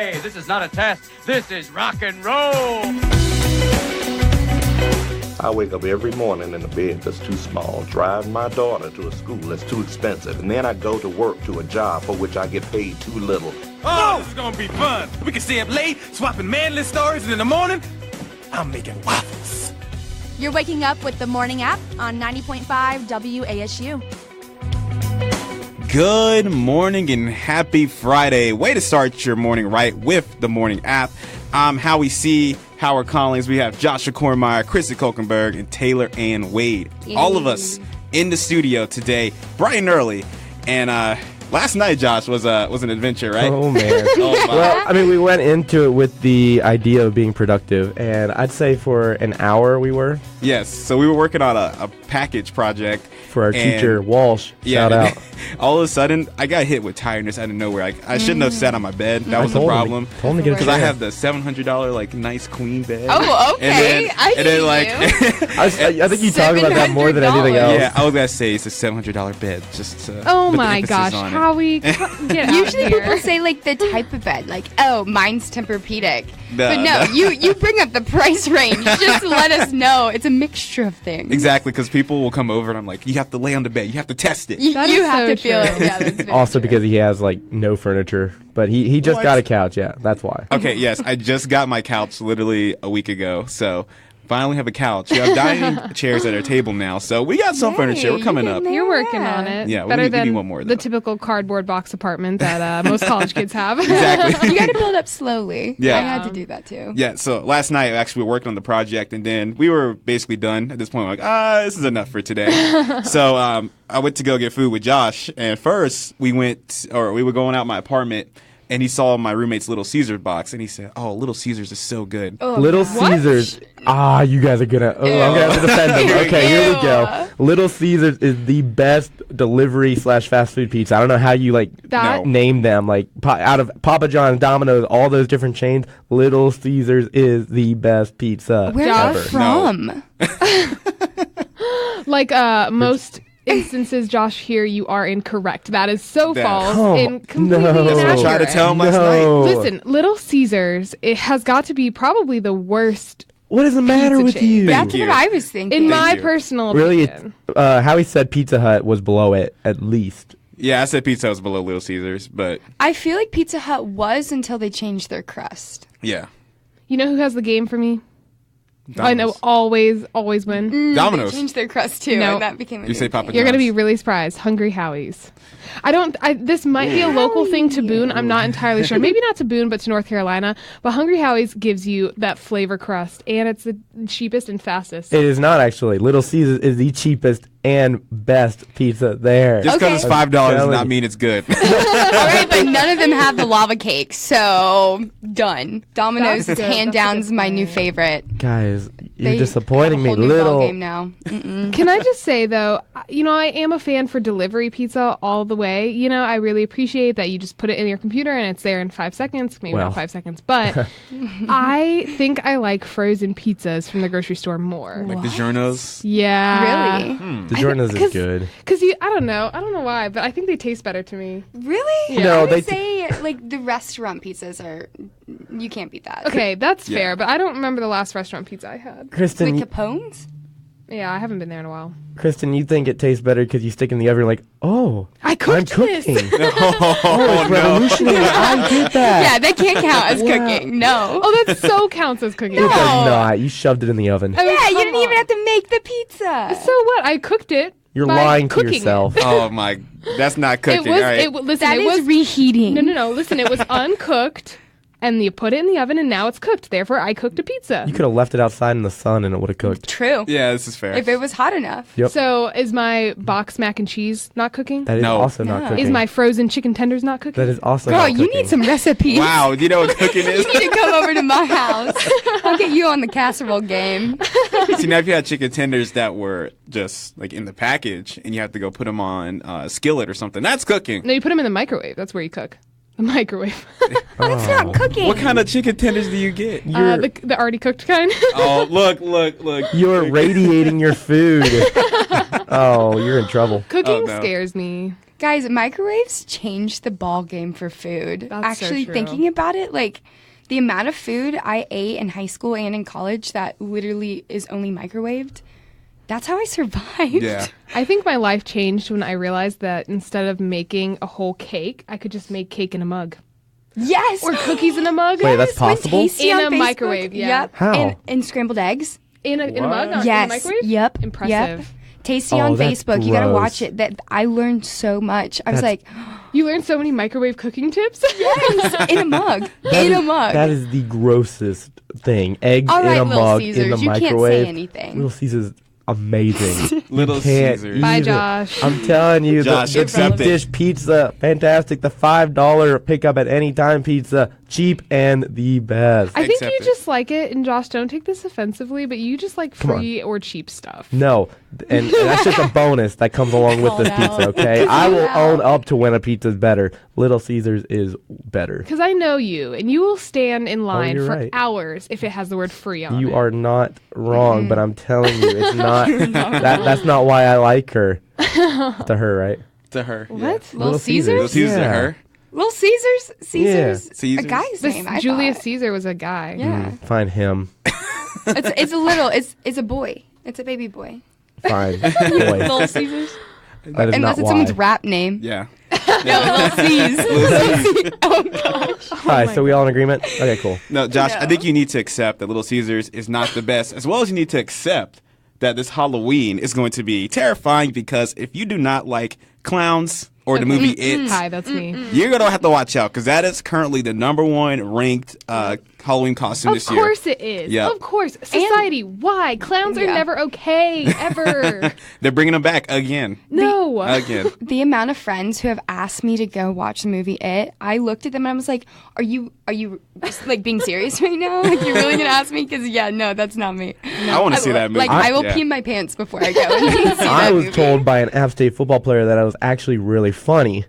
Hey, this is not a test. This is rock and roll. I wake up every morning in a bed that's too small, drive my daughter to a school that's too expensive, and then I go to work to a job for which I get paid too little. Oh, this is gonna be fun. We can stay up late, swapping manly stories, and in the morning, I'm making waffles. You're waking up with the Morning App on 90.5 WASU. Good morning and happy Friday. Way to start your morning right with the Morning App. I'm Howie C., Howard Collins. We have Joshua Kornmeyer, Chrissy Kokenberg, and Taylor Ann Wade. Yay. All of us in the studio today, bright and early. And last night, Josh, was an adventure, right? Oh, man. Oh, my. Well, I mean, we went into it with the idea of being productive, and I'd say for an hour we were. Yes, so we were working on a package project. For our teacher, Walsh. Yeah, Shout out. All of a sudden, I got hit with tiredness out of nowhere. I shouldn't have sat on my bed. That was the problem. Told him to get a Because I chair. have the $700 like nice queen bed. Oh, okay. I think you talk about that more than anything else. Yeah, I was gonna say it's a $700 bed. Just to oh put the my emphasis gosh, on it. Howie, get out Usually here. people say like the type of bed, like, oh, mine's Tempur-Pedic. But no, no. you bring up the price range. Just let us know. It's a mixture of things. Exactly, because people will come over and I'm like, you have to lay on the bed. You have to test it. You That is have so to feel true. it. Yeah, that's very Also true. because he has, like, no furniture. But he just What? got a couch, yeah. That's why. Okay, yes, I just got my couch literally a week ago, so finally have a couch. We have dining chairs at our table now, so we got some Yay, furniture. We're coming you're up. getting You're working on it. Yeah, we better need than one more, the though. typical cardboard box apartment that most college kids have. Exactly. You got to build up slowly. Yeah. I had to do that too. Yeah, so last night actually we were working on the project, and then we were basically done at this point. We're like, this is enough for today. So I went to go get food with Josh, and first we were going out my apartment, and he saw my roommate's Little Caesars box, and he said, "Oh, Little Caesars is so good." Oh, Little Caesars. You guys are gonna. I'm gonna have to defend them. Okay, here we go. Little Caesars is the best delivery / fast food pizza. I don't know how you That- name them. Like out of Papa John's, Domino's, all those different chains. Little Caesars is the best pizza Where's ever. that from? Like most instances, Josh, here you are incorrect. That is so That- false Oh, and completely no. I inaccurate. tried to tell him last night. No. Listen, Little Caesars, it has got to be probably the worst What is the matter Pizza with chain. you? That's you. what I was thinking. in my you. personal Really, opinion. Howie said Pizza Hut was below it at least. Yeah, I said pizza was below Little Caesars, but I feel like Pizza Hut was until they changed their crust. yeah. You know who has the game for me? I know, Domino's. always win. Domino's. They changed their crust too, No. and that became a You new say Papa thing. You're going to be John's. really surprised. Hungry Howie's. This might be a local thing to Boone. I'm not entirely sure. Maybe not to Boone, but to North Carolina. But Hungry Howie's gives you that flavor crust, and it's the cheapest and fastest. It is not actually. Little Caesars is the cheapest and best pizza there. Just because Okay. it's $5 does telling not you. mean it's good. All right, but none of them have the lava cake, so done. Domino's That's is good. hand That's a down good my new point. favorite. Guys, you're They disappointing have a me. whole new Little. ball game now. Mm-mm. Can I just say, though, I am a fan for delivery pizza all the way. I really appreciate that you just put it in your computer and it's there in 5 seconds. Maybe Well. not 5 seconds, but I think I like frozen pizzas from the grocery store more. Like the Giornos. Yeah. Really? The Jordan's is good. Because I don't know why, but I think they taste better to me. Really? No, I would they say like the restaurant pizzas are. You can't beat that. Okay, that's Yeah. fair, but I don't remember the last restaurant pizza I had. Kristen, Like Capone's? Yeah, I haven't been there in a while. Kristen, you think it tastes better because you stick in the oven like, oh, I cooked I'm this. cooking. Oh, It's revolutionary. I did that. Yeah, that can't count as cooking. No. Oh, that so counts as cooking. It does No. not. You shoved it in the oven. I mean, Yeah, you come didn't even on. have to make the pizza. So what? I cooked it. You're by lying to cooking yourself. It. Oh my, that's not cooking. It was. All right. Listen. That it is was reheating. No. Listen, it was uncooked, and you put it in the oven, and now it's cooked. Therefore, I cooked a pizza. You could have left it outside in the sun and it would have cooked. True. Yeah, this is fair. If it was hot enough. Yep. So is my box mac and cheese not cooking? That is No. also not No. cooking. Is my frozen chicken tenders not cooking? That is also Girl, not you cooking. need some recipes. Wow, do you know what cooking is? You need to come over to my house. I'll get you on the casserole game. See, now if you had chicken tenders that were just like in the package and you have to go put them on a skillet or something, that's cooking. No, you put them in the microwave. That's where you cook. The microwave. That's not cooking. What kind of chicken tenders do you get? You're, The already cooked kind. Oh, look. you're radiating your food. Oh, you're in trouble. Cooking no. scares me. Guys, microwaves changed the ball game for food. That's so Actually, true. thinking about it, like the amount of food I ate in high school and in college that literally is only microwaved, that's how I survived. Yeah. I think my life changed when I realized that instead of making a whole cake, I could just make cake in a mug. Yes. Or cookies in a mug. Wait, that's When possible? Tasty In on a Facebook- microwave, yeah. Yep. How? And scrambled eggs. In a mug? In Yes. a microwave? Yep. Impressive. Yep. Tasty Oh, on that's Facebook. You gotta gross. watch it. That I learned so much. I was That's- like, You learned so many microwave cooking tips? yes, in a mug. That In is- a mug. That is the grossest thing. Eggs All right, in a Little mug Caesars, in the you can't say microwave. anything. Little Caesars, amazing. Little You can't Caesars. eat Bye, it. Josh. I'm telling you, Josh, the accept deep it. dish pizza, fantastic. The $5 pick up at any time pizza, cheap and the best. I think Accept you it. just like it, and Josh, don't take this offensively, but you just like Come on. free or cheap stuff. No, and that's just a bonus that comes along with this Called out. pizza, okay? I will Called own up to when a pizza's better. Little Caesars is better. Because I know you, and you will stand in line you're for right. hours if it has the word free on it. You are not wrong, but I'm telling you, it's not. That's not why I like her. To her, right? To her. What? Yeah. Little Caesars? Little Caesars to Yeah. her. Little Caesars? Caesars? Caesars. A guy's This name, I Julius thought. Caesar was a guy. Yeah. Find him. It's a little, it's a boy. It's a baby boy. Fine. Boy. Little Caesars? That is Unless not it's why. someone's rap name. Yeah. No, Little C's. Oh, gosh. All right, so we all in agreement? Okay, cool. No, Josh, I No. think you need to accept that Little Caesars is not the best, as well as you need to accept that this Halloween is going to be terrifying because if you do not like clowns or the movie It, Hi, that's me. you're going to have to watch out because that is currently the #1 ranked Halloween costume Of this year. course it is. Yeah. Of course. Society, why? Clowns are Yeah. never okay, ever. They're bringing them back again. No. Again. The amount of friends who have asked me to go watch the movie It, I looked at them and I was like, are you just, like being serious right now? Like you're really gonna ask me? Because yeah, no, that's not me. I want to see that movie. Like I will Yeah. pee in my pants before I go and see I that was movie. told by an App State football player that I was actually really funny.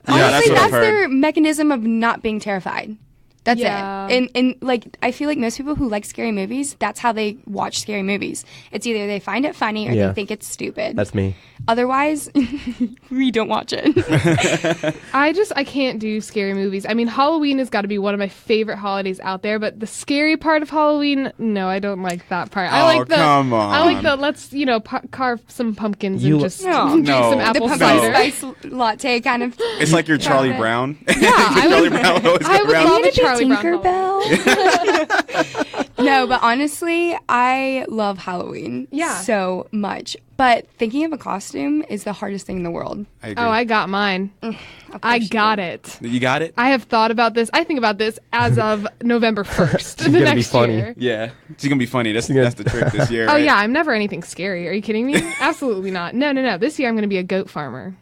Yeah, that's Honestly, what I've that's their heard. mechanism of not being terrified. That's Yeah. it. And like I feel like most people who like scary movies, that's how they watch scary movies. It's either they find it funny or Yeah. they think it's stupid. That's me. Otherwise, we don't watch it. I can't do scary movies. I mean, Halloween has got to be one of my favorite holidays out there, but the scary part of Halloween, no, I don't like that part. I Oh, like the come I like on. the let's, carve some pumpkins You and lo- just No. drink No. some The the apple pumpkin cider. spice latte kind of. It's like your Charlie Got it. Brown. Yeah, I Charlie would, Brown always I go would around. love a Charlie Brown Halloween. Tinkerbell. No, but honestly, I love Halloween Yeah. so much. But thinking of a costume is the hardest thing in the world. I agree. Oh, I got mine. I got it. You got it? I have thought about this. I think about this as of November 1st, the gonna be next funny. year. Yeah. It's going to be funny. That's the trick this year. Oh right? yeah, I'm never anything scary. Are you kidding me? Absolutely not. No. This year I'm going to be a goat farmer.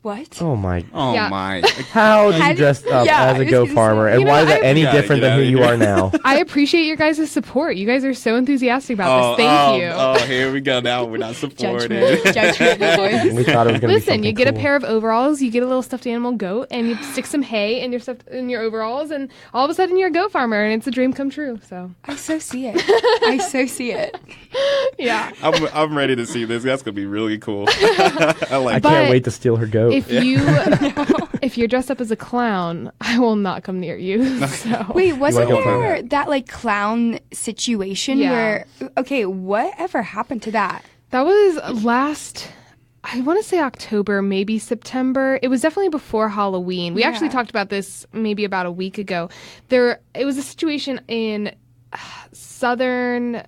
What? Oh my. Oh, Yeah. my. How did How you did- dress up yeah, as I a was goat gonna farmer? say. And You why know, is that I- any You gotta different get than who outta you here. are now? I appreciate your guys' support. You guys are so enthusiastic about this. Thank you. Oh, here we go. Now we're not supported. Judgment voice. We thought it was going to be Listen, something you get cool. a pair of overalls, you get a little stuffed animal goat, and you stick some hay in your overalls, and all of a sudden you're a goat farmer, and it's a dream come true. So I so see it. I so see it. yeah. I'm ready to see this. That's going to be really cool. I I like But can't wait to steal her goat. If you're dressed up as a clown, I will not come near you. So. Wait, wasn't wanna go for there that like clown situation Yeah. where okay, whatever happened to that? That was last, I want to say October, maybe September. It was definitely before Halloween. We actually Yeah. talked about this maybe about a week ago. It was a situation in southern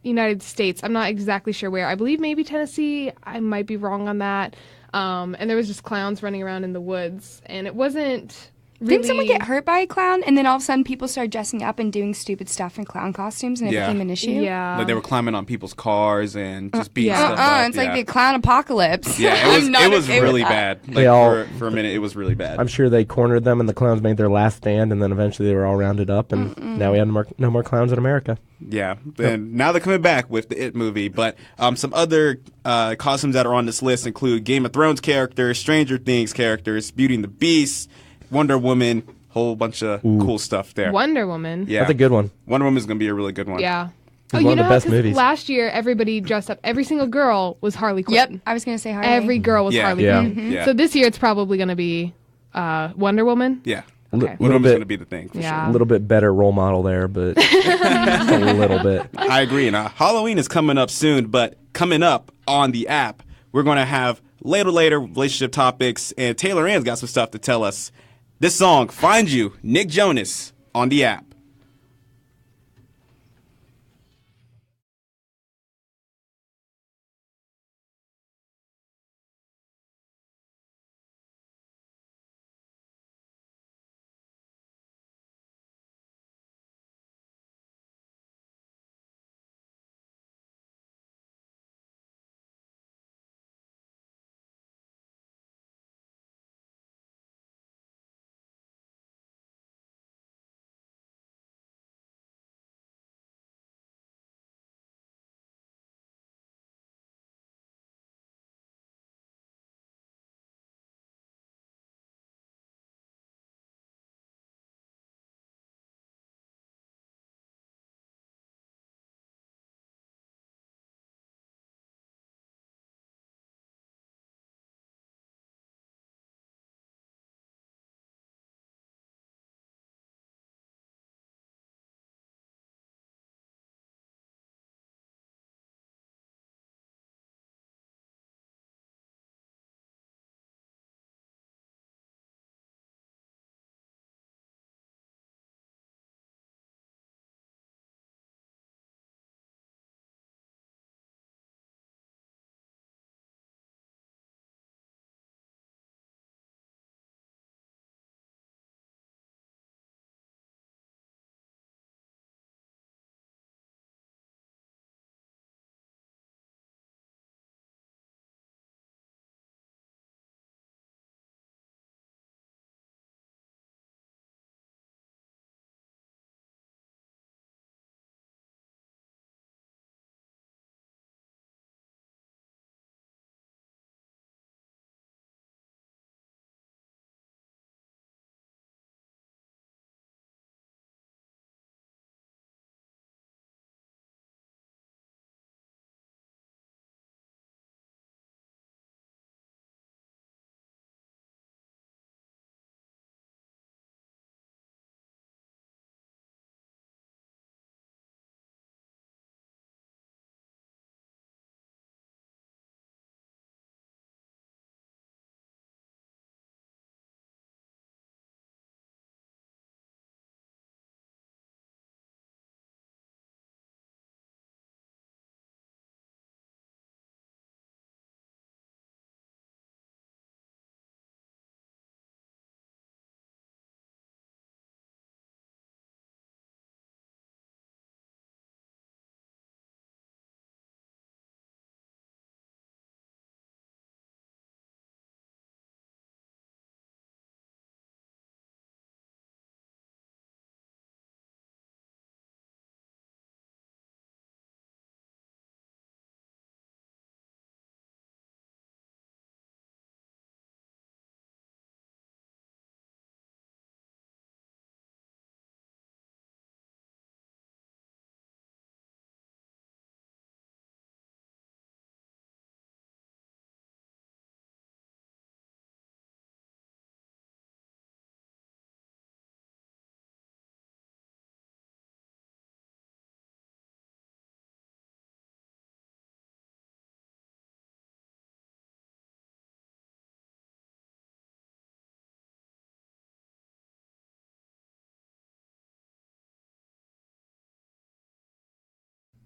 United States. I'm not exactly sure where. I believe maybe Tennessee. I might be wrong on that. And there was just clowns running around in the woods, and it wasn't really... Didn't someone get hurt by a clown and then all of a sudden people started dressing up and doing stupid stuff in clown costumes and it Yeah. became an issue? Yeah. Like they were climbing on people's cars and just beating yeah. stuff up. It's like the clown apocalypse. Yeah, I'm not it was okay with really that. bad. Like They all- for a minute, it was really bad. I'm sure they cornered them and the clowns made their last stand and then eventually they were all rounded up and now we have no more clowns in America. Yeah, and now they're coming back with the It movie. But some other costumes that are on this list include Game of Thrones characters, Stranger Things characters, Beauty and the Beast, Wonder Woman, whole bunch of cool stuff there. Wonder Woman. Yeah, That's a good one. Wonder Woman's gonna be a really good one. Yeah. Oh, One you of know the how, best 'cause movies. last year everybody dressed up. Every single girl was Harley Quinn. Yep, I was gonna say Harley. Every girl was Yeah. Harley Yeah. Quinn. Yeah. So this year it's probably going to be Wonder Woman. Yeah. Okay. Wonder Little Woman's bit- going to be the thing. For Yeah. A little bit better role model there, but a little bit. I agree. And Halloween is coming up soon, but coming up on the app, we're going to have later relationship topics, and Taylor Ann's got some stuff to tell us. This song, Find You, Nick Jonas, on the app.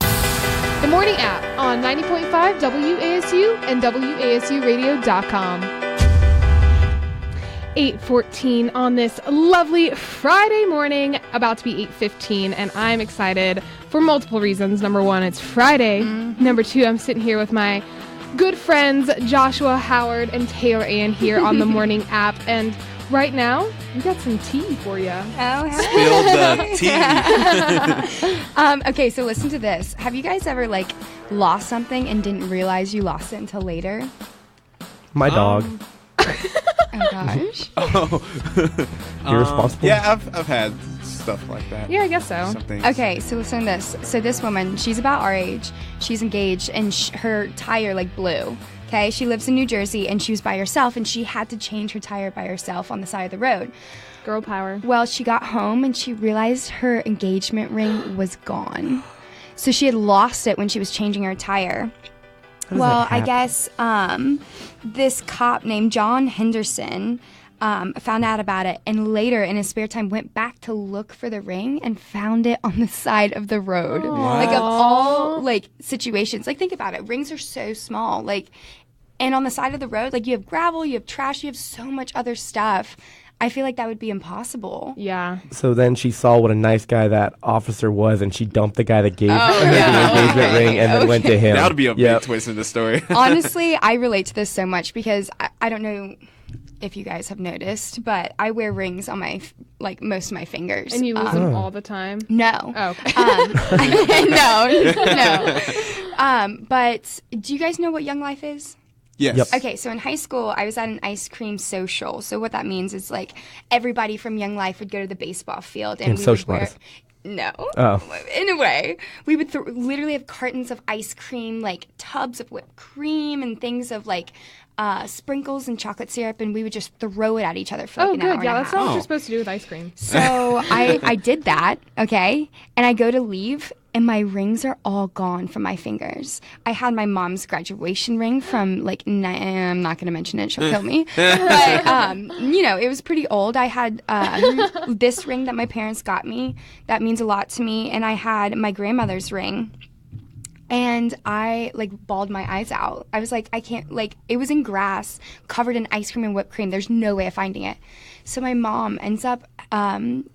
The Morning App on 90.5 WASU and WASUradio.com. 8:14 on this lovely Friday morning, about to be 8:15, and I'm excited for multiple reasons. Number one, it's Friday. Number two, I'm sitting here with my good friends Joshua, Howard, and Taylor Ann here on the Morning App, and right now, we got some tea for you. Oh, Spill the tea. Okay, so listen to this. Have you guys ever lost something and didn't realize you lost it until later? My dog. Oh gosh. Irresponsible. Yeah, I've had stuff like that. Yeah, I guess so. Some things. Okay, so listen to this. So this woman, she's about our age. She's engaged, and her tire like blew. Okay, she lives in New Jersey, and she was by herself, and she had to change her tire by herself on the side of the road. Girl power. Well, she got home, and she realized her engagement ring was gone. So she had lost it when she was changing her tire. Well, I guess this cop named John Henderson found out about it, and later in his spare time went back to look for the ring and found it on the side of the road. Like, of all like situations, like, think about it, rings are so small, like, and on the side of the road, like, you have gravel, you have trash, you have so much other stuff. I feel like that would be impossible. Yeah. So then she saw what a nice guy that officer was, and she dumped the guy that gave her the engagement ring and then went to him. That would be a big twist in the story. Honestly, I relate to this so much because I don't know if you guys have noticed, but I wear rings on my, like, most of my fingers. And you lose them all the time? No. Oh, okay. No. But do you guys know what Young Life is? Yes. Yep. Okay, so in high school, I was at an ice cream social. So what that means is, like, everybody from Young Life would go to the baseball field and we socialize. would wear... No. Oh. In a way. We would literally have cartons of ice cream, like tubs of whipped cream and things of, like, sprinkles and chocolate syrup, and we would just throw it at each other for like an hour and a half. That's not what you're supposed to do with ice cream. So I did that, okay? And I go to leave, and my rings are all gone from my fingers. I had my mom's graduation ring from, like, I'm not going to mention it. She'll kill me. But, you know, it was pretty old. I had this ring that my parents got me. That means a lot to me. And I had my grandmother's ring. And I, like, bawled my eyes out. I was like, I can't, like, it was in grass, covered in ice cream and whipped cream. There's no way of finding it. So my mom ends up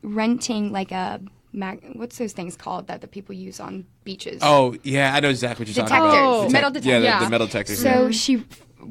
renting, like, what's those things called that the people use on beaches? Oh, yeah, I know exactly what you're talking about. Metal detectors. Yeah, the metal detectors. So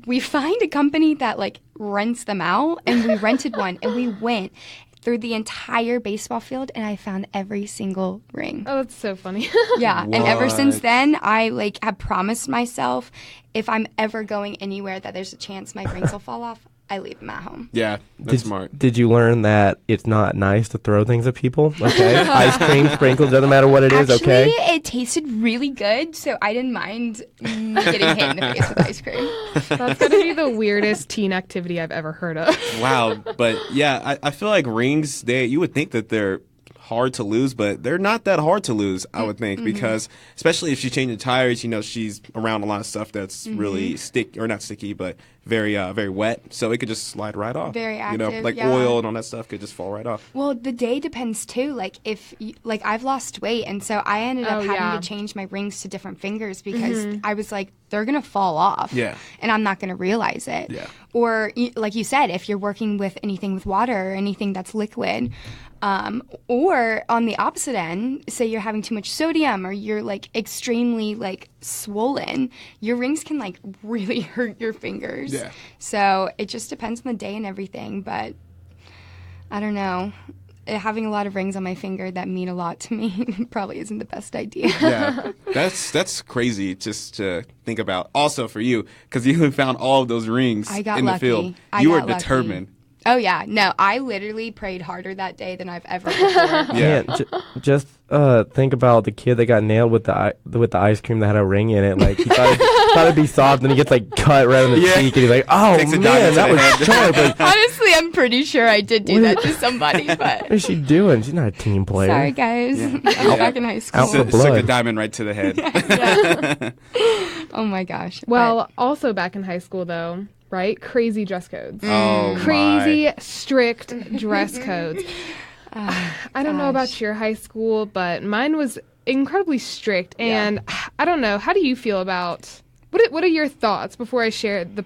we find a company that, like, rents them out, and we rented one, and we went through the entire baseball field, and I found every single ring. Oh, that's so funny. Yeah, and ever since then, I, like, have promised myself if I'm ever going anywhere that there's a chance my rings will fall off, I leave them at home. Yeah, that's smart. Did you learn that it's not nice to throw things at people? Okay. Ice cream, sprinkles, doesn't matter what it is, okay? Actually, it tasted really good, so I didn't mind getting hit in the face with ice cream. That's going to be the weirdest teen activity I've ever heard of. Wow. But, yeah, I feel like rings, you would think that they're hard to lose, but they're not that hard to lose, I would think, because especially if she's changing tires, you know, she's around a lot of stuff that's really not sticky, but very very wet, so it could just slide right off. Very active, you know, like oil and all that stuff could just fall right off. Well, the day depends too. Like, if like, I've lost weight, and so I ended up having to change my rings to different fingers because I was like, they're gonna fall off, and I'm not gonna realize it. Or, like you said, if you're working with anything with water or anything that's liquid. Or on the opposite end, say you're having too much sodium or you're, like, extremely, like, swollen, your rings can, like, really hurt your fingers. Yeah. So it just depends on the day and everything, but I don't know. Having a lot of rings on my finger that mean a lot to me probably isn't the best idea. Yeah, that's crazy just to think about. Also for you, because you found all of those rings in the field. You were determined. Oh, yeah. No, I literally prayed harder that day than I've ever before. Yeah. Just think about the kid that got nailed with the ice cream that had a ring in it. Like, he thought it'd be soft, and he gets, like, cut right on the cheek, and he's like, oh, man, that was sharp. Like, honestly, I'm pretty sure I did do that to somebody, but... What is she doing? She's not a team player. Sorry, guys. I was back in high school. Out for blood. Stuck a diamond right to the head. Oh, my gosh. Well, also back in high school, though... Right? Crazy dress codes. Oh, crazy, strict dress codes. I don't know about your high school, but mine was incredibly strict. And I don't know. How do you feel about... What are your thoughts before I share the,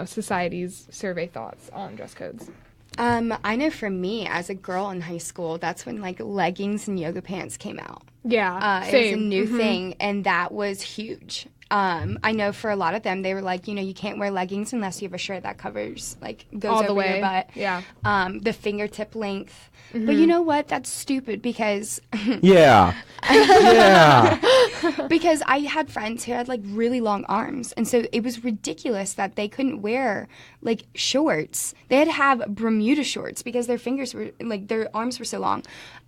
society's survey thoughts on dress codes? I know for me, as a girl in high school, that's when, like, leggings and yoga pants came out. Yeah, same. It was a new thing, and that was huge. I know for a lot of them, they were like, you can't wear leggings unless you have a shirt that covers, like, goes all over the way. your butt. Yeah. The fingertip length. But you know what? That's stupid because... Yeah. Yeah. Because I had friends who had like really long arms, and so it was ridiculous that they couldn't wear like shorts. They had to have Bermuda shorts because their fingers were like their arms were so long.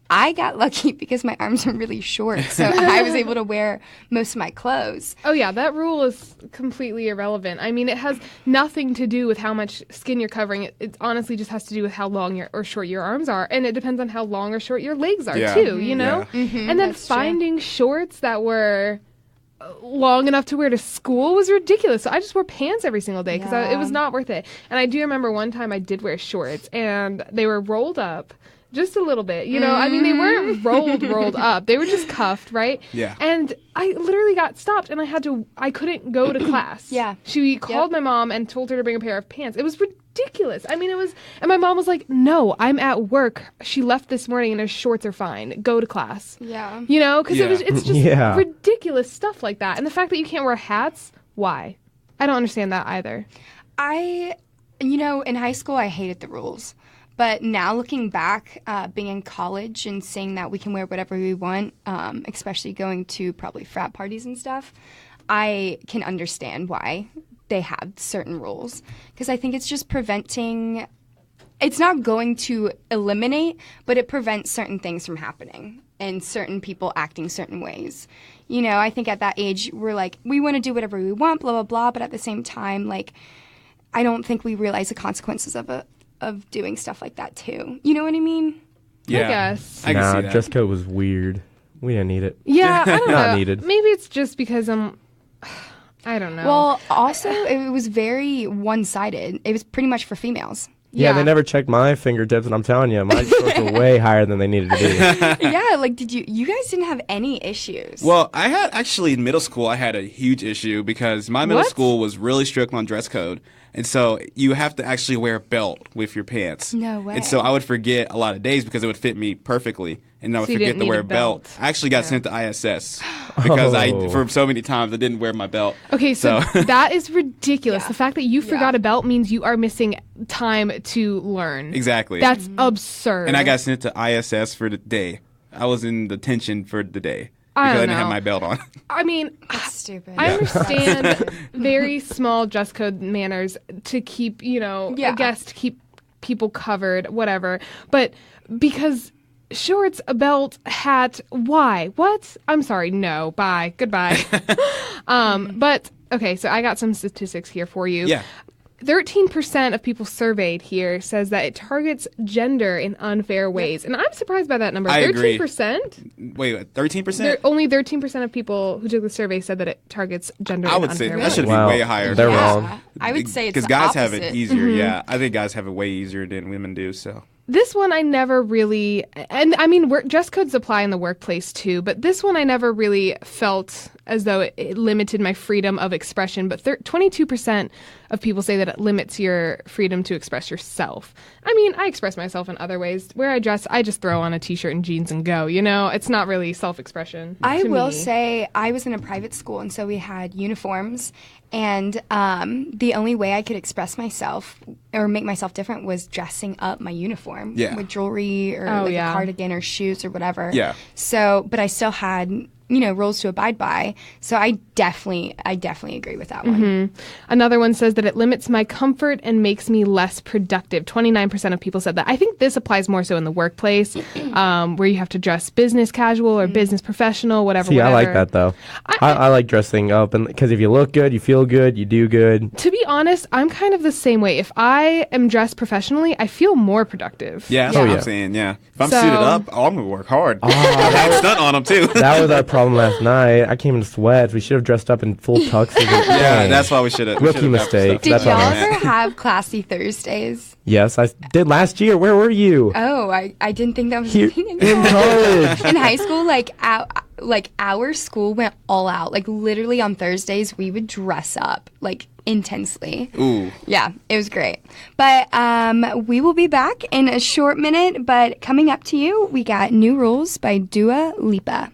I got lucky because my arms were really short, so I was able to wear most of my clothes. Oh yeah, that rule is completely irrelevant. I mean, it has nothing to do with how much skin you're covering. It honestly just has to do with how long or short your arms are, and it depends on how long or short your legs are too. You know, and then finding shorts that were long enough to wear to school was ridiculous. So I just wore pants every single day because it was not worth it. And I do remember one time I did wear shorts, and they were rolled up. Just a little bit, you know. I mean, they weren't rolled up. They were just cuffed, right? Yeah. And I literally got stopped, and I couldn't go to class. Yeah. She called my mom and told her to bring a pair of pants. It was ridiculous. I mean, and my mom was like, "No, I'm at work. She left this morning, and her shorts are fine. Go to class." Yeah. You know, because it's just Yeah. ridiculous stuff like that. And the fact that you can't wear hats, why? I don't understand that either. In high school, I hated the rules. But now looking back, being in college and seeing that we can wear whatever we want, especially going to probably frat parties and stuff, I can understand why they have certain rules. Because I think it's just preventing, it's not going to eliminate, but it prevents certain things from happening and certain people acting certain ways. You know, I think at that age, we're like, we want to do whatever we want, blah, blah, blah. But at the same time, like, I don't think we realize the consequences of doing stuff like that too. You know what I mean? Yeah. I guess. I can see that. Dress code was weird. We didn't need it. Yeah, I don't know. Not needed. Maybe it's just because I don't know. Well, also, it was very one-sided. It was pretty much for females. Yeah, they never checked my fingertips, and I'm telling you, my shorts were way higher than they needed to be. Yeah, like, you guys didn't have any issues? Well, I had actually in middle school, I had a huge issue because my middle What? school was really strict on dress code. And so you have to actually wear a belt with your pants. No way. And so I would forget a lot of days because it would fit me perfectly. And I would So you forget didn't to need wear a a belt. belt. I actually got sent to ISS because for so many times I didn't wear my belt. Okay, so that is ridiculous. The fact that you forgot a belt means you are missing time to learn. Exactly. That's absurd. And I got sent to ISS for the day. I was in detention for the day I because I don't didn't have know. my belt on. I mean, That's stupid. I understand very small dress code manners to keep, I guess to keep people covered, whatever. But because shorts, a belt, hat, why? What? I'm sorry, no, bye, goodbye. But, okay, so I got some statistics here for you. Yeah. 13% of people surveyed here says that it targets gender in unfair ways. And I'm surprised by that number. I agree. 13%? Wait, 13%? Only 13% of people who took the survey said that it targets gender I in would say unfair that ways. should be Wow. way higher. They're Yeah. wrong. I would say it's because the guys have it opposite. easier. Yeah, I think guys have it way easier than women do. So This one I never really, and I mean, dress codes apply in the workplace too, but this one I never really felt as though it limited my freedom of expression. But 22% of people say that it limits your freedom to express yourself. I mean, I express myself in other ways. Where I dress, I just throw on a t-shirt and jeans and go. It's not really self-expression. I to will me. say I was in a private school, and so we had uniforms. And the only way I could express myself or make myself different was dressing up my uniform with jewelry or a cardigan or shoes or whatever. Yeah. So, but I still had rules to abide by. So I definitely agree with that one. Another one says that it limits my comfort and makes me less productive. 29% of people said that. I think this applies more so in the workplace, where you have to dress business casual or business professional, whatever. See, I like that though. I like dressing up, and because if you look good, you feel good, you do good. To be honest, I'm kind of the same way. If I am dressed professionally, I feel more productive. yeah, that's what I'm saying. Yeah, if I'm So- suited up, I'm gonna work hard. I had a stunt on them too. That was our problem last night. I came in sweats. We should have dressed up in full tuxes. Yeah, that's why we should have. Rookie mistake. Did That's y'all all. ever have classy Thursdays? Yes, I did last year. Where were you? Oh, I didn't think that was Here a thing in college. In high school, our school went all out. Like literally on Thursdays, we would dress up like intensely. Ooh. Yeah, it was great. But we will be back in a short minute. But coming up to you, we got New Rules by Dua Lipa.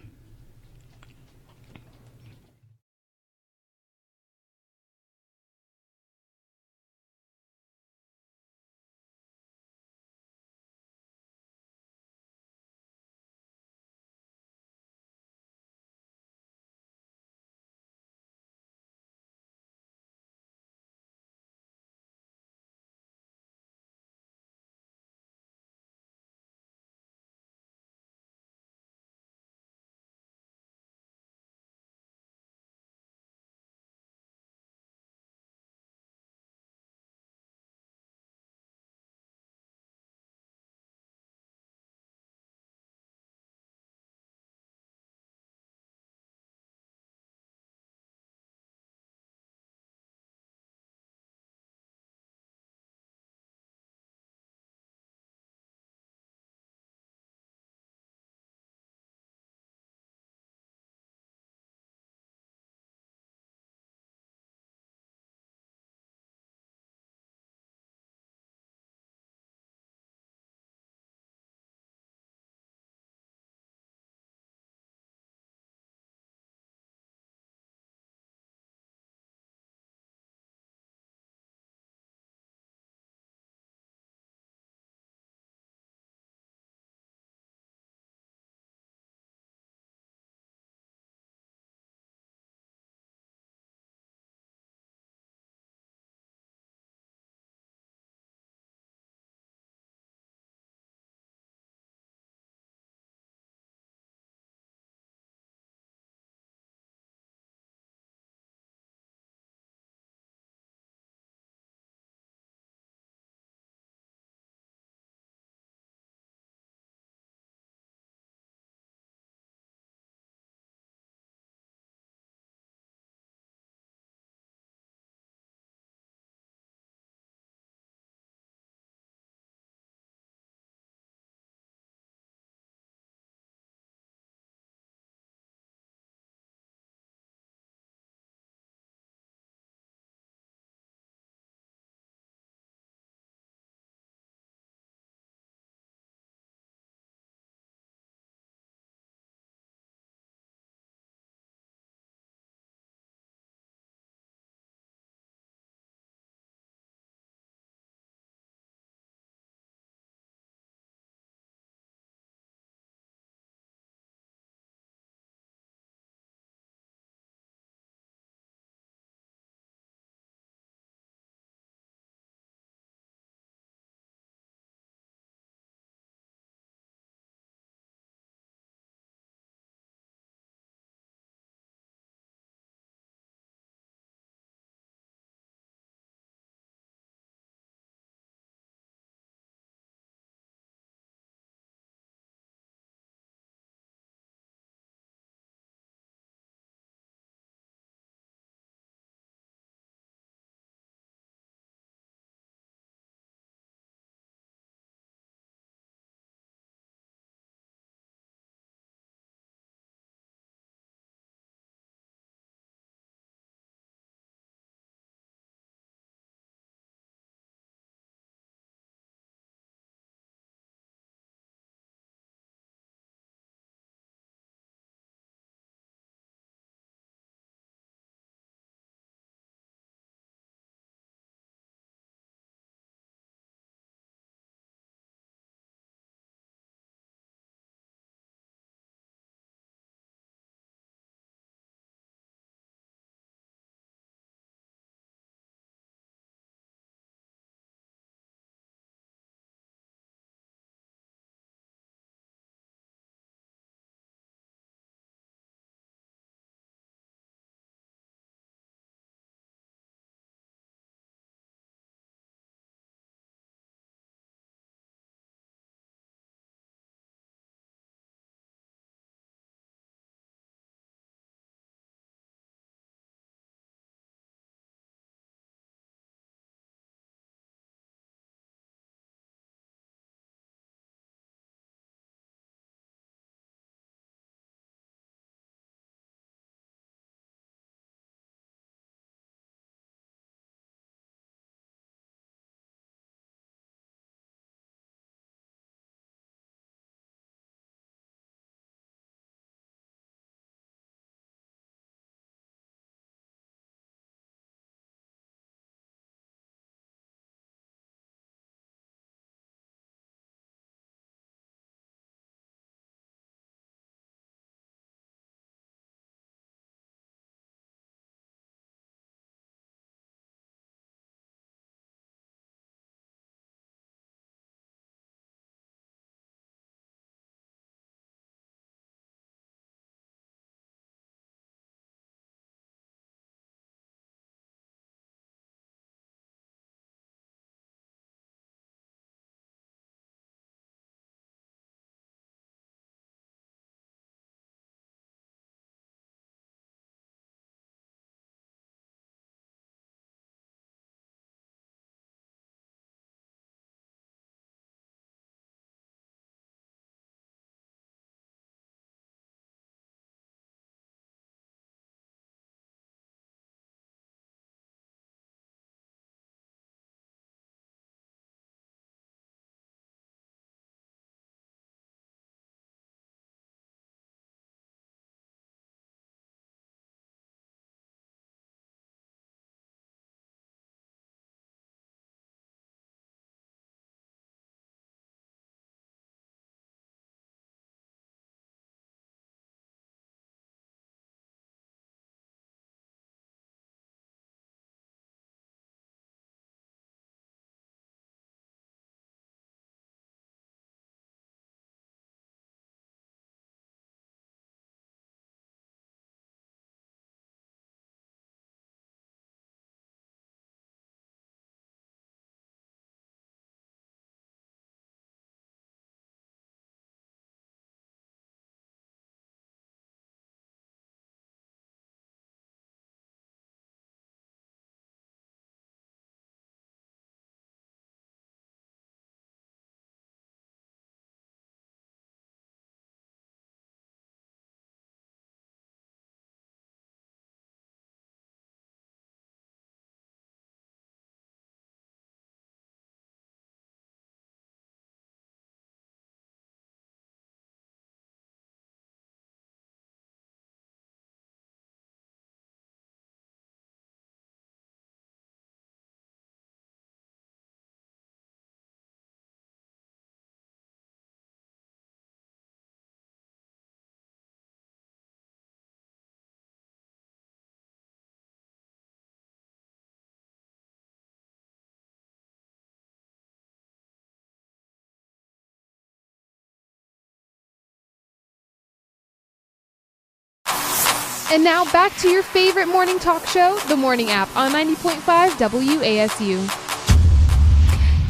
And now back to your favorite morning talk show, The Morning App, on 90.5 WASU.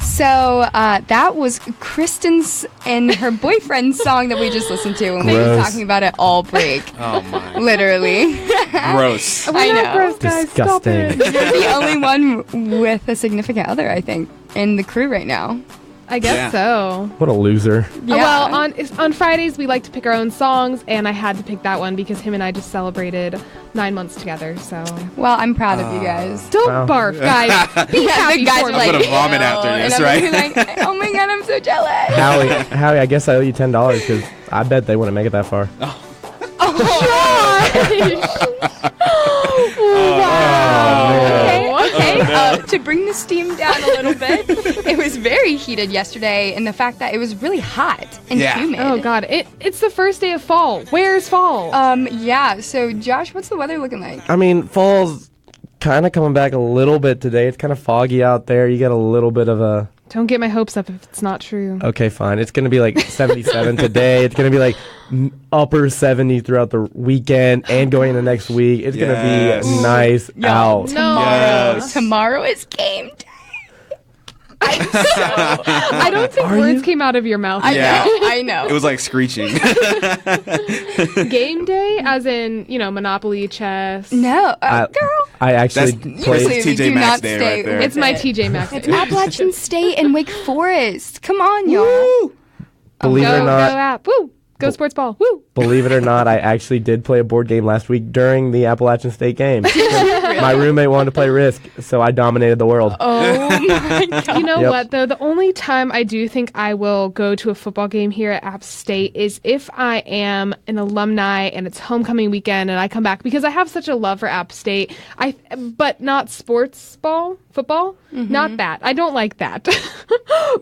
So that was Kristen's and her boyfriend's song that we just listened to, and we were talking about it all break. Oh my. Literally. Gross. I know. Gross, guys. Stop Disgusting. it. You're the only one with a significant other, I think, in the crew right now. I guess so. What a loser. Yeah. Well, on Fridays, we like to pick our own songs, and I had to pick that one because him and I just celebrated 9 months together, so... Well, I'm proud of you guys. Don't barf, guys. Be happy the guys for are me. like, I'm gonna vomit "Ew," after and this, I'm right? like, oh my god, I'm so jealous. Howie, I guess I owe you $10 because I bet they wouldn't make it that far. Okay. To bring the steam down a little bit, it was very heated yesterday, and the fact that it was really hot and humid. Oh god, it's the first day of fall. Where's fall? Yeah. So, Josh, what's the weather looking like? I mean, fall's kind of coming back a little bit today. It's kind of foggy out there. You get a little bit of a... Don't get my hopes up if it's not true. Okay, fine. It's going to be like 77 today. It's going to be like upper 70 throughout the weekend and going into next week. It's going to be nice out. No. Tomorrow is game day. I don't think words came out of your mouth. I know. It was like screeching. Game day, as in, Monopoly, chess. No, girl. I actually played... That's Do TJ not Maxx Day stay right there. with It's my TJ Maxx. It's Appalachian State and Wake Forest. Come on, y'all. Believe it or Go not, app. Woo. Go sports ball. Woo. believe it or not, I actually did play a board game last week during the Appalachian State game. My roommate wanted to play Risk, so I dominated the world. Oh my god. You know what, though? The only time I do think I will go to a football game here at App State is if I am an alumni and it's homecoming weekend and I come back, because I have such a love for App State. But not football? Not that. I don't like that.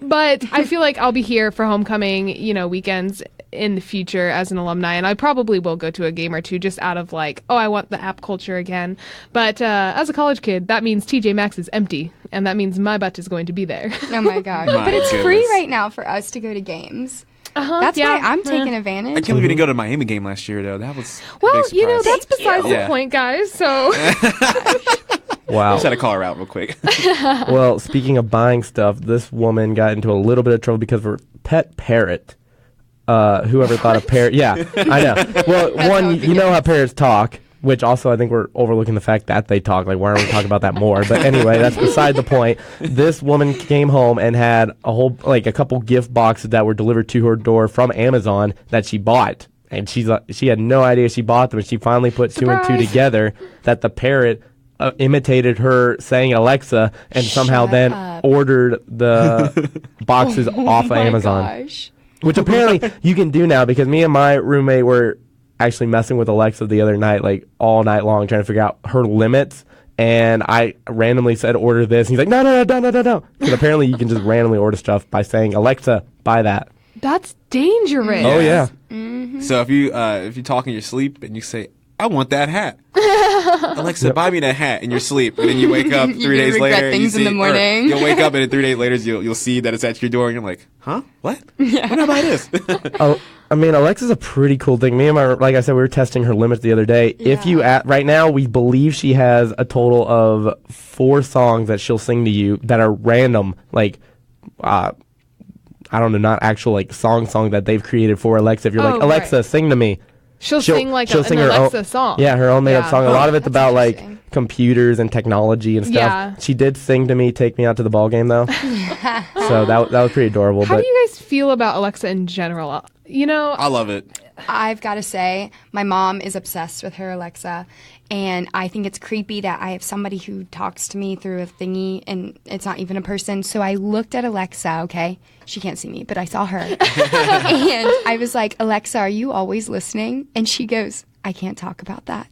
But I feel like I'll be here for homecoming, weekends in the future as an alumni, and I probably will go to a game or two just out of like, I want the app culture again. But as a college kid, that means TJ Maxx is empty, and that means my butt is going to be there. Oh my god. But it's free right now for us to go to games. That's why I'm taking advantage. I can't believe we didn't go to the Miami game last year, though. That was a Well, big surprise. that's besides the point, guys. So Wow. Just had to call her out real quick. Well, speaking of buying stuff, this woman got into a little bit of trouble because of her pet parrot. Whoever thought a parrot... Yeah, I know. Well, one, you know how parrots talk, which also I think we're overlooking the fact that they talk. Like, why aren't we talking about that more? But anyway, that's beside the point. This woman came home and had a couple gift boxes that were delivered to her door from Amazon that she bought. And she had no idea she bought them. And she finally put two and two together that the parrot imitated her saying Alexa and somehow then ordered the boxes off of Amazon. Gosh. Which apparently you can do now, because me and my roommate were actually messing with Alexa the other night, like all night long, trying to figure out her limits. And I randomly said, order this. And he's like, no. Because apparently you can just randomly order stuff by saying, Alexa, buy that. that's dangerous. Oh, yeah. So if you talk in your sleep and you say, I want that hat. Alexa, buy me that hat in your sleep. And then you wake up 3 days regret later. things in the morning. You'll wake up and then 3 days later you'll see that it's at your door and you're like, huh? What? Yeah. Why did I buy this? I mean, Alexa's a pretty cool thing. Me and like I said, we were testing her limits the other day. Yeah. If you right now, we believe she has a total of 4 songs that she'll sing to you that are random, like, I don't know, not actual like song that they've created for Alexa. If you're like, Alexa, sing to me. She'll sing like an her Alexa own song. Yeah, her own made-up song. A lot of it's about like computers and technology and stuff. Yeah. She did sing to me, "Take Me Out to the Ball Game," though. So that was pretty adorable. How do you guys feel about Alexa in general? I love it. I've got to say, my mom is obsessed with her Alexa, and I think it's creepy that I have somebody who talks to me through a thingy, and it's not even a person. So I looked at Alexa, okay? She can't see me, but I saw her. And I was like, Alexa, are you always listening? And she goes, I can't talk about that.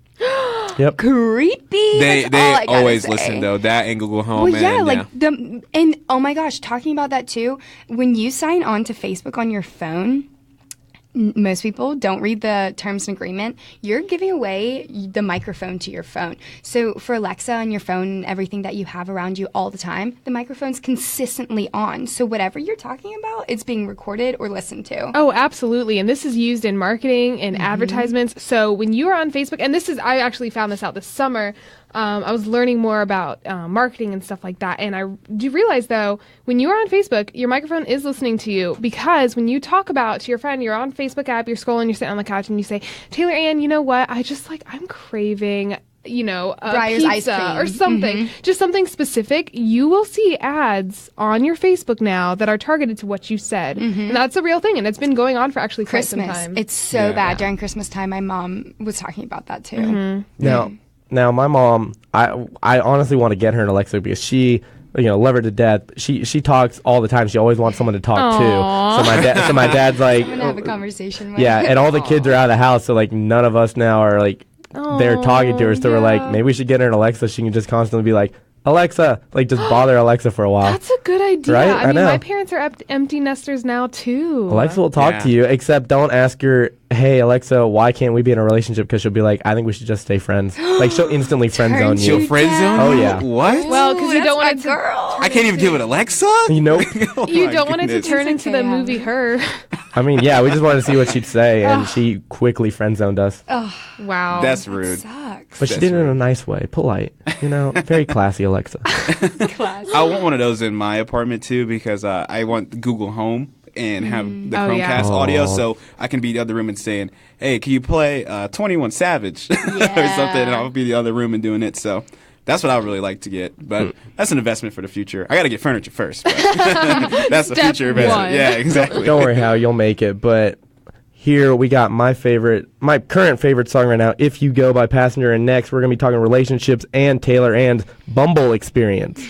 Yep. Creepy. They always listen, though. That and Google Home. Well, yeah, and oh my gosh, talking about that too, when you sign on to Facebook on your phone, most people don't read the terms and agreement. You're giving away the microphone to your phone. So for Alexa and your phone and everything that you have around you all the time, the microphone's consistently on. So whatever you're talking about, it's being recorded or listened to. Oh, absolutely. And this is used in marketing and advertisements. So when you are on Facebook, and I actually found this out this summer. I was learning more about marketing and stuff like that. And I do realize, though, when you are on Facebook, your microphone is listening to you, because when you talk about to your friend, you're on Facebook app, you're scrolling, you're sitting on the couch, and you say, Taylor Ann, you know what? I'm craving, a Breyer's ice pizza cream or something, just something specific. You will see ads on your Facebook now that are targeted to what you said. And that's a real thing. And it's been going on for actually quite some time. It's so bad during Christmas time. My mom was talking about that too. Now, my mom, I honestly want to get her an Alexa because she, love her to death. She talks all the time. She always wants someone to talk to. So my dad's like, I'm gonna have a conversation with yeah, and all the kids are out of the house, so like none of us now are like they're talking to her. So we're like, maybe we should get her an Alexa. She can just constantly be like, Alexa, like just bother Alexa for a while. That's a good idea. Right? I mean, know. my parents are empty nesters now too. Alexa will talk to you, except don't ask her, hey, Alexa, why can't we be in a relationship? Because she'll be like, I think we should just stay friends. Like, she'll instantly friend zone you. She'll friend zone Oh, you? yeah. What? Well, because you don't want it to. I can't even deal with Alexa? You know? You don't want it to turn into the movie Her. I mean, yeah, we just wanted to see what she'd say, and she quickly friend zoned us. Wow. That's rude. Sucks. But she did it in a nice way, polite, very classy, Alexa. I want one of those in my apartment too, because I want Google Home and have the Chromecast audio, so I can be in the other room and saying, hey, can you play 21 Savage or something, and I'll be in the other room and doing it. So that's what I would really like to get, but that's an investment for the future. I got to get furniture first, but that's a future investment. Yeah, exactly. Don't worry, Hal, you'll make it. But here we got my current favorite song right now, If You Go by Passenger, and next we're going to be talking relationships and Taylor Ann's Bumble experience.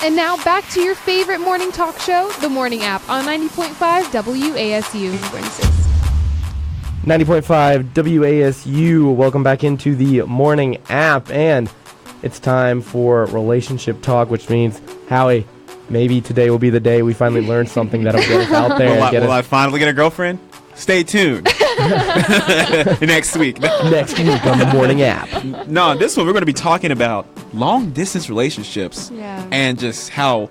And now back to your favorite morning talk show, The Morning App, on 90.5 WASU. 90.5 WASU. Welcome back into the Morning App, and it's time for relationship talk, which means, Howie, maybe today will be the day we finally learn something that'll get us out there. Will I finally get a girlfriend? Stay tuned. Next week. Next week on the Morning App. No, this one we're going to be talking about long distance relationships and just how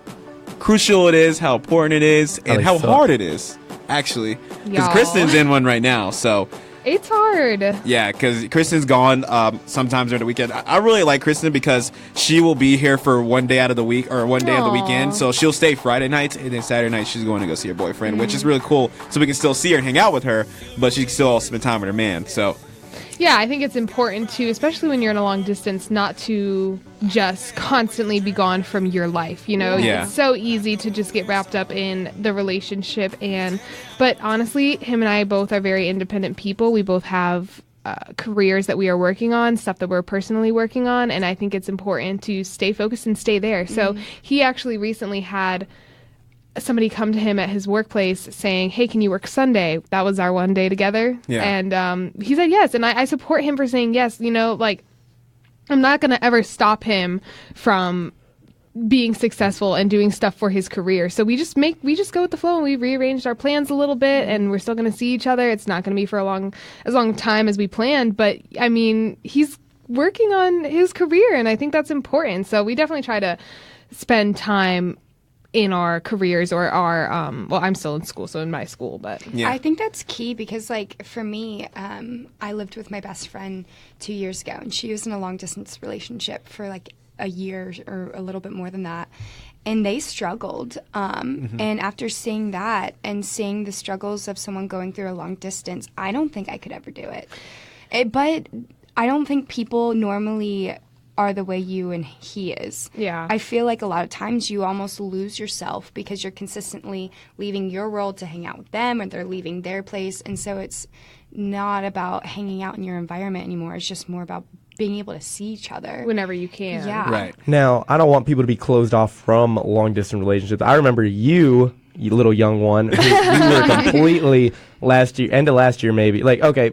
crucial it is, how important it is, and how hard it is, actually. Because Kristen's in one right now, so. It's hard. Yeah, because Kristen's gone sometimes during the weekend. I really like Kristen because she will be here for one day out of the week or one day of the weekend. So she'll stay Friday nights, and then Saturday night she's going to go see her boyfriend, which is really cool. So we can still see her and hang out with her, but she can still also spend time with her man. So. Yeah, I think it's important to, especially when you're in a long distance, not to just constantly be gone from your life. You know, It's so easy to just get wrapped up in the relationship. But honestly, him and I both are very independent people. We both have careers that we are working on, stuff that we're personally working on. And I think it's important to stay focused and stay there. So he actually recently had somebody come to him at his workplace saying, hey, can you work Sunday? That was our one day together. Yeah. And he said yes. And I support him for saying yes. You know, like, I'm not going to ever stop him from being successful and doing stuff for his career. So we just go with the flow, and we rearranged our plans a little bit, and we're still going to see each other. It's not going to be for as long time as we planned. But I mean, he's working on his career, and I think that's important. So we definitely try to spend time in our careers or our well, I'm still in school, so in my school, but I think that's key because, like, for me, I lived with my best friend 2 years ago, and she was in a long distance relationship for like a year or a little bit more than that, and they struggled. And after seeing that and seeing the struggles of someone going through a long distance, I don't think I could ever do it. But I don't think people normally are the way you and he is. Yeah. I feel like a lot of times you almost lose yourself because you're consistently leaving your world to hang out with them, or they're leaving their place. And so it's not about hanging out in your environment anymore. It's just more about being able to see each other whenever you can. Yeah. Right. Now, I don't want people to be closed off from long-distance relationships. I remember you little young one, you were completely end of last year maybe. Like, okay,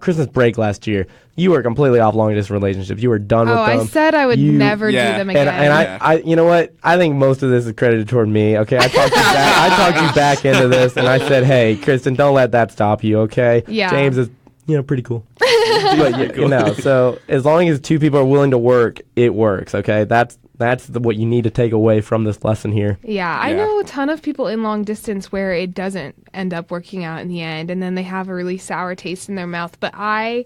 Christmas break last year, you were completely off long-distance relationships. You were done with them. I said I would never do them again. And I, you know what? I think most of this is credited toward me. Okay, I talked you back into this, and I said, "Hey, Kristen, don't let that stop you." Okay. Yeah. James is, pretty cool. But so as long as two people are willing to work, it works. Okay, that's what you need to take away from this lesson here. Yeah, I know a ton of people in long distance where it doesn't end up working out in the end, and then they have a really sour taste in their mouth. But I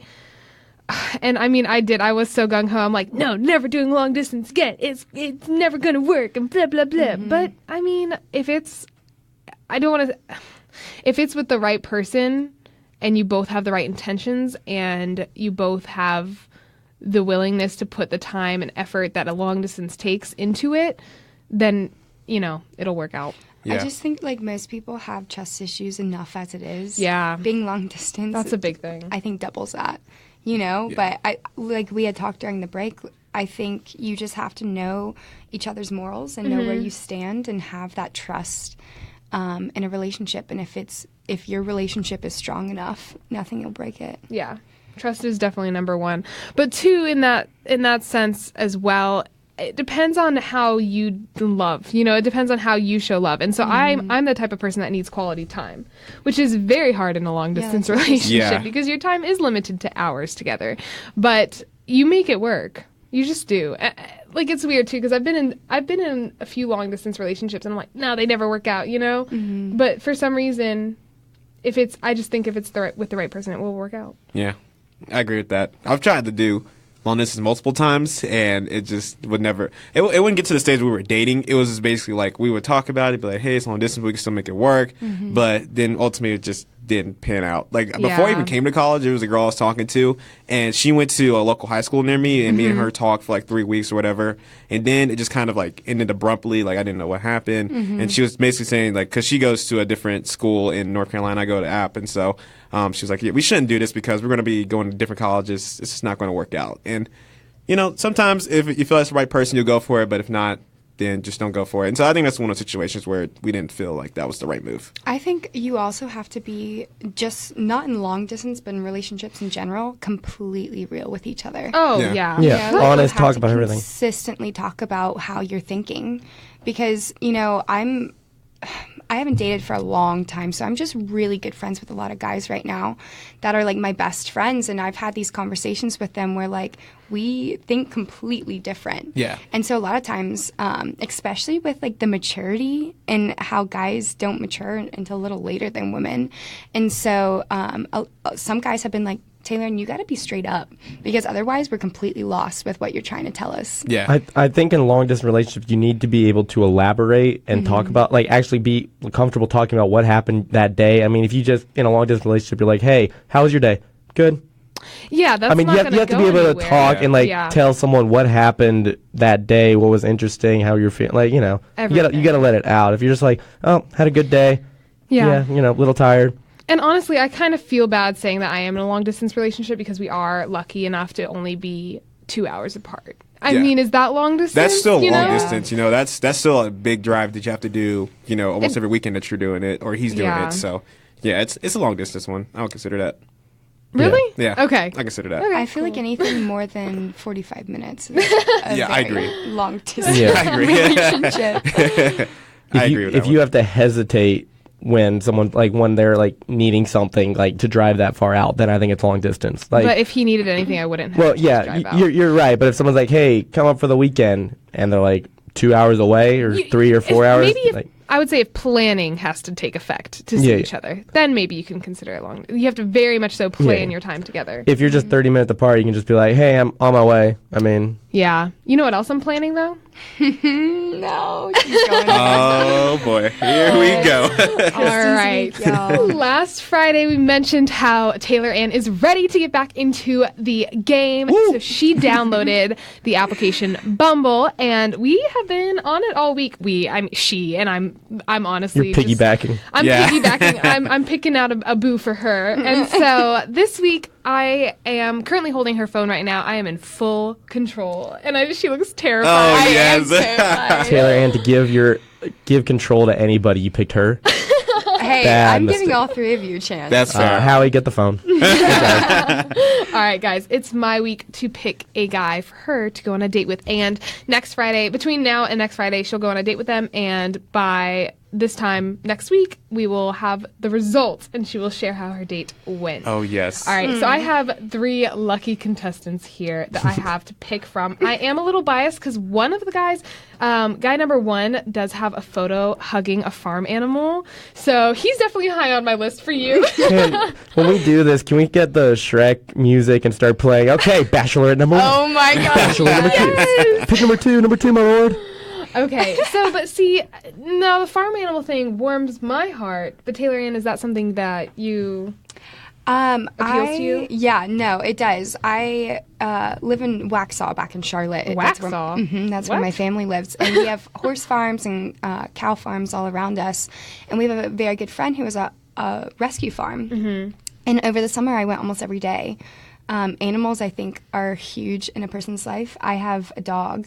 was so gung-ho. I'm like, no, never doing long distance again. It's never going to work, and blah, blah, blah. Mm-hmm. But, I mean, if it's with the right person, and you both have the right intentions, and you both have the willingness to put the time and effort that a long distance takes into it, then, it'll work out. Yeah. I just think, like, most people have trust issues enough as it is. Yeah. Being long distance. That's a big thing. I think doubles that, But like we had talked during the break, I think you just have to know each other's morals and know where you stand and have that trust in a relationship. And if your relationship is strong enough, nothing will break it. Yeah. Trust is definitely number one. But two, in that sense as well, it depends on how you love. It depends on how you show love. And so I'm the type of person that needs quality time, which is very hard in a long distance relationship because your time is limited to hours together. But you make it work. You just do. Like, it's weird too because I've been in a few long distance relationships and I'm like, no, they never work out. But for some reason, I just think if it's with the right person, it will work out. Yeah, I agree with that. I've tried to do long distance multiple times, and it just would never. It wouldn't get to the stage where we were dating. It was just basically like we would talk about it, be like, "Hey, it's long distance, but we can still make it work." But then ultimately, it just didn't pan out. Like before I even came to college, there was a girl I was talking to, and she went to a local high school near me, and me and her talked for like 3 weeks or whatever, and then it just kind of like ended abruptly. Like I didn't know what happened, and she was basically saying like, because she goes to a different school in North Carolina, I go to App, and so she was like, "Yeah, we shouldn't do this because we're going to be going to different colleges. It's just not going to work out." And sometimes if you feel that's the right person, you'll go for it, but if not, then just don't go for it. And so I think that's one of those situations where we didn't feel like that was the right move. I think you also have to be just not in long distance, but in relationships in general, completely real with each other. Oh, yeah. Yeah, You honest, have talk to about everything. Consistently talk about how you're thinking, because I haven't dated for a long time, so I'm just really good friends with a lot of guys right now that are like my best friends, and I've had these conversations with them where like we think completely different. Yeah. And so a lot of times, especially with like the maturity and how guys don't mature until a little later than women, and so some guys have been like, Taylor, and you got to be straight up, because otherwise we're completely lost with what you're trying to tell us. Yeah. I think in long distance relationships, you need to be able to elaborate and talk about, like, actually be comfortable talking about what happened that day. I mean, if you just, in a long distance relationship, you're like, hey, how was your day? Good. Yeah, that's I mean, not you have to be able to talk and, like, tell someone what happened that day, what was interesting, how you're feeling. Like, you know, you got to let it out. If you're just like, oh, had a good day. Yeah, you know, a little tired. And honestly, I kind of feel bad saying that I am in a long-distance relationship because we are lucky enough to only be 2 hours apart. I mean, is that long distance? That's still long distance. You know, that's still a big drive that you have to do, you know, almost every weekend that you're doing it, or he's doing it. So, yeah, it's a long-distance one. I would consider that. Really? Yeah. Okay. I consider that. Okay, I feel like anything more than 45 minutes is a I very agree. long distance Yeah. I agree. relationship. I agree with that If you have to hesitate when someone, like, when they're, like, needing something, like, to drive that far out, then I think it's long distance. Like, but if he needed anything, I wouldn't have well, to yeah, drive out. you're right. But if someone's like, hey, come up for the weekend, and they're, like, 2 hours away or 3 or 4 hours. Maybe like, I would say if planning has to take effect to see each other, then maybe you can consider it long. You have to very much so plan your time together. if you're just 30 minutes apart, you can just be like, hey, I'm on my way. I mean, Yeah. You know what else I'm planning, though? No, she's going Oh, boy. Here we go. All right. y'all. Last Friday, we mentioned how Taylor Ann is ready to get back into the game. So she downloaded the application Bumble, and we have been on it all week. She, and I'm honestly you're piggybacking. I'm Yeah. piggybacking. I'm picking out a boo for her. And so this week, I am currently holding her phone right now. I am in full control, and she looks terrified. Oh, yes. Taylor Ann, to give control to anybody, you picked her. Hey, Bad I'm mistake. giving all three of you a chance. That's fair. Howie, get the phone. All right, guys, it's my week to pick a guy for her to go on a date with. And next Friday, between now and next Friday, she'll go on a date with them. And by this time next week, we will have the results, and she will share how her date went. Oh, yes. All right, so I have 3 lucky contestants here that I have to pick from. I am a little biased because one of the guys, guy number 1, does have a photo hugging a farm animal. So he's definitely high on my list for you. Man, when we do this, can we get the Shrek music and start playing? Okay, Bachelorette number 1. Oh my gosh. Bachelorette number 2. Pick number 2, my lord. Okay, so, but see, no, the farm animal thing warms my heart. But Taylor Ann, is that something that you appeals to you? Yeah, no, it does. I live in Waxhaw back in Charlotte. Waxhaw? That's where my family lives. And we have horse farms and cow farms all around us. And we have a very good friend who has a rescue farm. Mm-hmm. And over the summer, I went almost every day. Animals, I think, are huge in a person's life. I have a dog.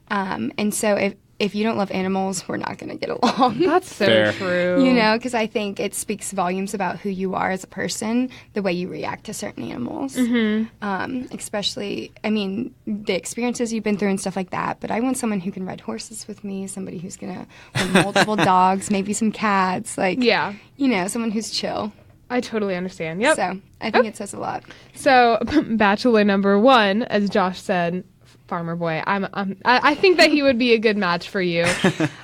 And so if you don't love animals, we're not going to get along. That's so Fair. true. You know, because I think it speaks volumes about who you are as a person, the way you react to certain animals. Mm-hmm. Especially, I mean, the experiences you've been through and stuff like that. But I want someone who can ride horses with me, somebody who's going to want multiple dogs, maybe some cats. Like, Yeah. you know, someone who's chill. I totally understand. Yep. So I think it says a lot. So, bachelor number 1, as Josh said, farmer boy. I think that he would be a good match for you.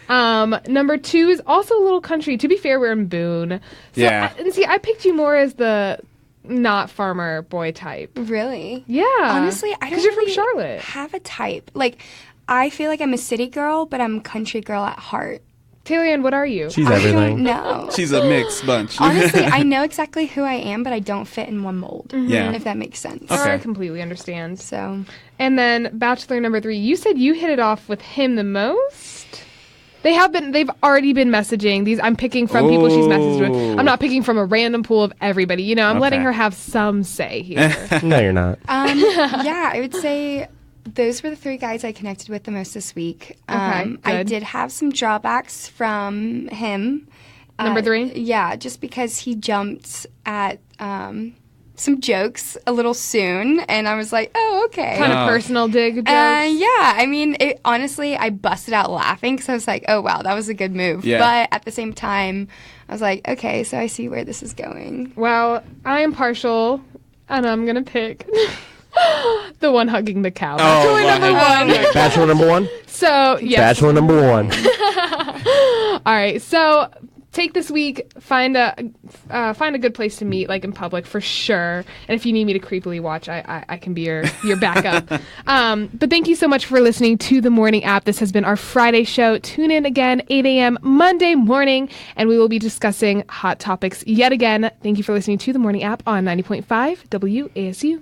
Number 2 is also a little country. To be fair, we're in Boone. So Yeah. and see, I picked you more as the not farmer boy type. Really? Yeah. Honestly, I don't Because you're from really Charlotte. have a type. Like, I feel like I'm a city girl, but I'm a country girl at heart. Taylor Ann, what are you? She's I don't everything. know. She's a mixed bunch. Honestly, I know exactly who I am, but I don't fit in one mold. Yeah. If that makes sense. Okay. I completely understand. So, And then bachelor number 3, you said you hit it off with him the most? They've already been messaging. These I'm picking from people she's messaged with. Ooh. I'm not picking from a random pool of everybody. You know, I'm letting Okay. her have some say here. No, you're not. yeah, I would say those were the 3 guys I connected with the most this week. Okay, I good. did have some drawbacks from him. Number 3? Yeah, just because he jumped at some jokes a little soon, and I was like, oh, okay. Kind of personal dig jokes? Yeah, I mean, honestly, I busted out laughing because I was like, oh, wow, that was a good move. Yeah. But at the same time, I was like, okay, so I see where this is going. Well, I am partial, and I'm going to pick the one hugging the cow. Oh, Bachelor wow. number 1. Bachelor number 1? So, yes. Bachelor number 1. All right, so take this week, find a good place to meet, like in public for sure. And if you need me to creepily watch, I can be your backup. But thank you so much for listening to The Morning App. This has been our Friday show. Tune in again, 8 a.m. Monday morning, and we will be discussing hot topics yet again. Thank you for listening to The Morning App on 90.5 WASU.